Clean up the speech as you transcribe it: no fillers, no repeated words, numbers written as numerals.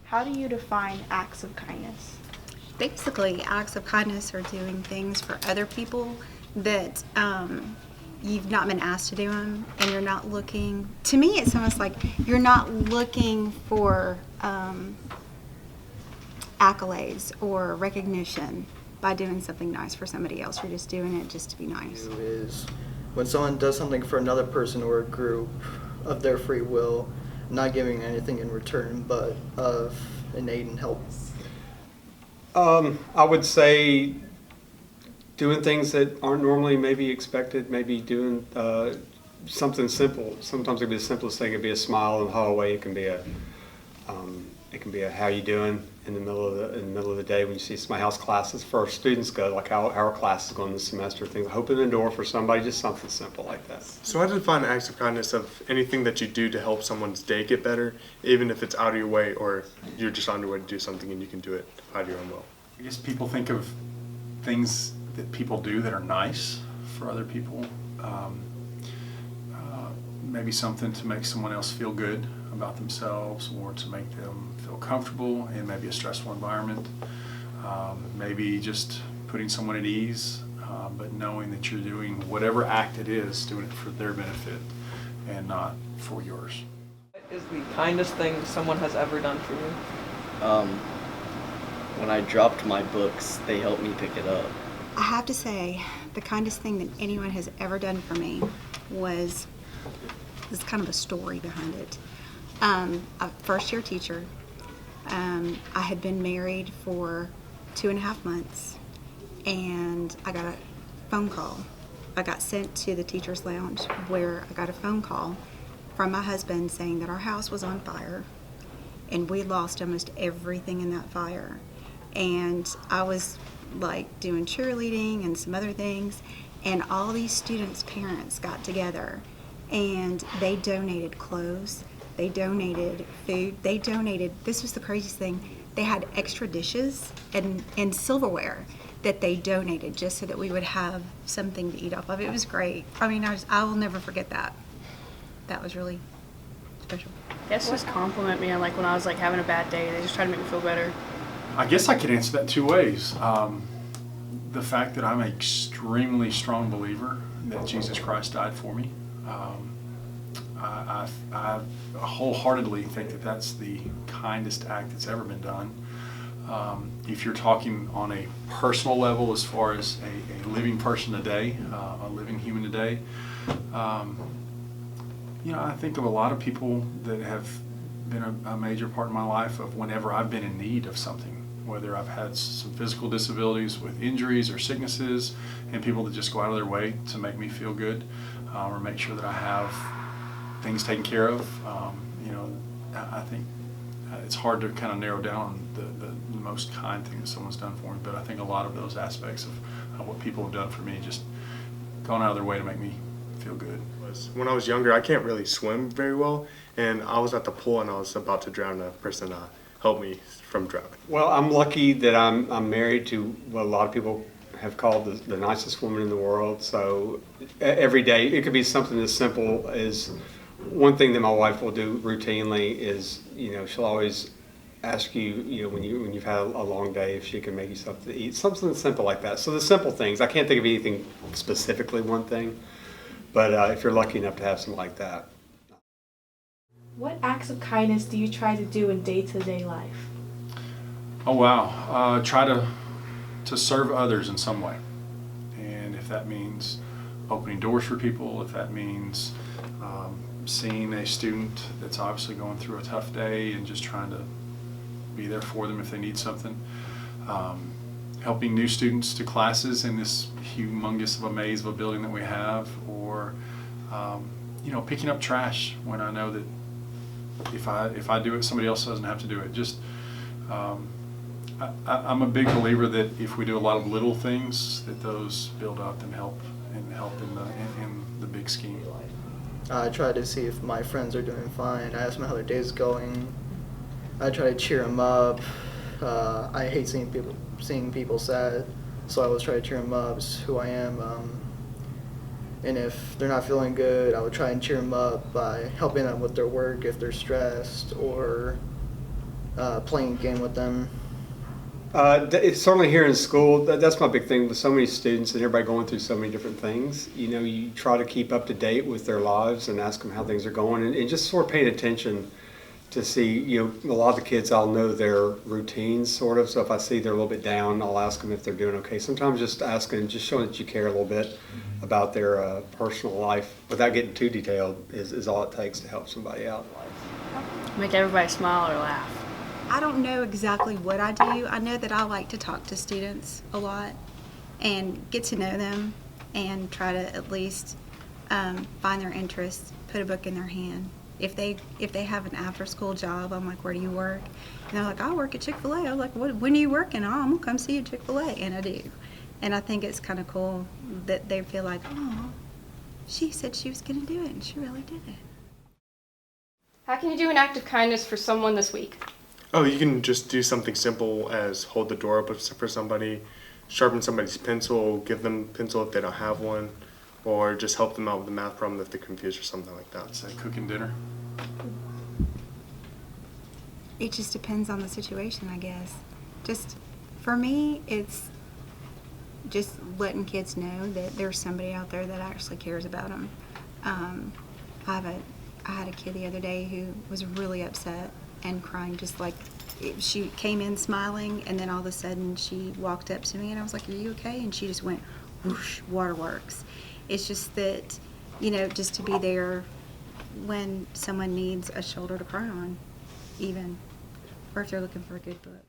How do you define acts of kindness? Basically, acts of kindness are doing things for other people that you've not been asked to do them, and you're not looking. To me, it's almost like you're not looking for accolades or recognition by doing something nice for somebody else. You're just doing it just to be nice. Is when someone does something for another person or a group of their free will, not giving anything in return, but of innate and help. I would say doing things that aren't normally maybe expected, maybe doing something simple. Sometimes it can be the simplest thing. It can be a smile in the hallway. It can be a how you doing in the middle of the day when you see my house classes for our students go, like how our class is going this semester. Things, open the door for somebody, just something simple like that. So I define acts of kindness of anything that you do to help someone's day get better, even if it's out of your way or you're just on your way to do something and you can do it out of your own will. I guess people think of things that people do that are nice for other people. Maybe something to make someone else feel good about themselves or to make them feel comfortable in maybe a stressful environment. Maybe just putting someone at ease, but knowing that you're doing whatever act it is, doing it for their benefit and not for yours. What is the kindest thing someone has ever done for you? When I dropped my books, they helped me pick it up. I have to say, the kindest thing that anyone has ever done for me was, there's kind of a story behind it. A first-year teacher. I had been married for 2.5 months, and I got a phone call. I got sent to the teacher's lounge where I got a phone call from my husband saying that our house was on fire, and we lost almost everything in that fire. And I was like doing cheerleading and some other things, and all these students' parents got together and they donated clothes, they donated food, they donated, this was the craziest thing, they had extra dishes and silverware that they donated just so that we would have something to eat off of. It was great. I mean, I will never forget that. That was really special. Guess just compliment me on like when I was like having a bad day. They just try to make me feel better. I guess I could answer that two ways. The fact that I'm an extremely strong believer that Jesus Christ died for me. I wholeheartedly think that that's the kindest act that's ever been done. If you're talking on a personal level as far as a living person today, a living human today, I think of a lot of people that have been a major part of my life of whenever I've been in need of something, whether I've had some physical disabilities with injuries or sicknesses, and people that just go out of their way to make me feel good or make sure that I have things taken care of. I think it's hard to kind of narrow down the most kind thing that someone's done for me, but I think a lot of those aspects of what people have done for me, just gone out of their way to make me feel good. When I was younger, I can't really swim very well, and I was at the pool and I was about to drown. A person helped me from drowning. Well, I'm lucky that I'm married to what a lot of people have called the nicest woman in the world. So every day, it could be something as simple as one thing that my wife will do routinely is, she'll always ask you, when you've had a long day, if she can make you something to eat, something simple like that. So the simple things, I can't think of anything specifically one thing, but if you're lucky enough to have something like that. What acts of kindness do you try to do in day-to-day life? Oh wow, try to serve others in some way, and if that means opening doors for people, if that means seeing a student that's obviously going through a tough day and just trying to be there for them if they need something, helping new students to classes in this humongous of a maze of a building that we have, or picking up trash when I know that if I do it, somebody else doesn't have to do it. Just I'm a big believer that if we do a lot of little things, that those build up and help in the big scheme. I try to see if my friends are doing fine. I ask them how their day's going. I try to cheer them up. I hate seeing people sad, so I always try to cheer them up. It's who I am. And if they're not feeling good, I would try and cheer them up by helping them with their work if they're stressed, or playing a game with them. It's certainly here in school. That's my big thing with so many students and everybody going through so many different things. You know, you try to keep up to date with their lives and ask them how things are going, and just sort of paying attention to see, you know, a lot of the kids, I'll know their routines sort of. So if I see they're a little bit down, I'll ask them if they're doing okay. Sometimes just asking, just showing that you care a little bit about their personal life without getting too detailed is all it takes to help somebody out. Make everybody smile or laugh. I don't know exactly what I do. I know that I like to talk to students a lot and get to know them and try to at least find their interests, put a book in their hand. If they have an after-school job, I'm like, where do you work? And they're like, I work at Chick-fil-A. I'm like, when are you working? Oh, I'm going to come see you at Chick-fil-A. And I do. And I think it's kind of cool that they feel like, oh, she said she was going to do it, and she really did it. How can you do an act of kindness for someone this week? Oh, you can just do something simple as hold the door up for somebody, sharpen somebody's pencil, give them a pencil if they don't have one, or just help them out with a math problem if they're confused or something like that. Say cooking dinner. It just depends on the situation, I guess. Just, for me, it's just letting kids know that there's somebody out there that actually cares about them. I had a kid the other day who was really upset and crying, just like she came in smiling, and then all of a sudden she walked up to me and I was like, are you okay? And she just went whoosh, waterworks. It's just that, you know, just to be there when someone needs a shoulder to cry on, even, or if they're looking for a good book.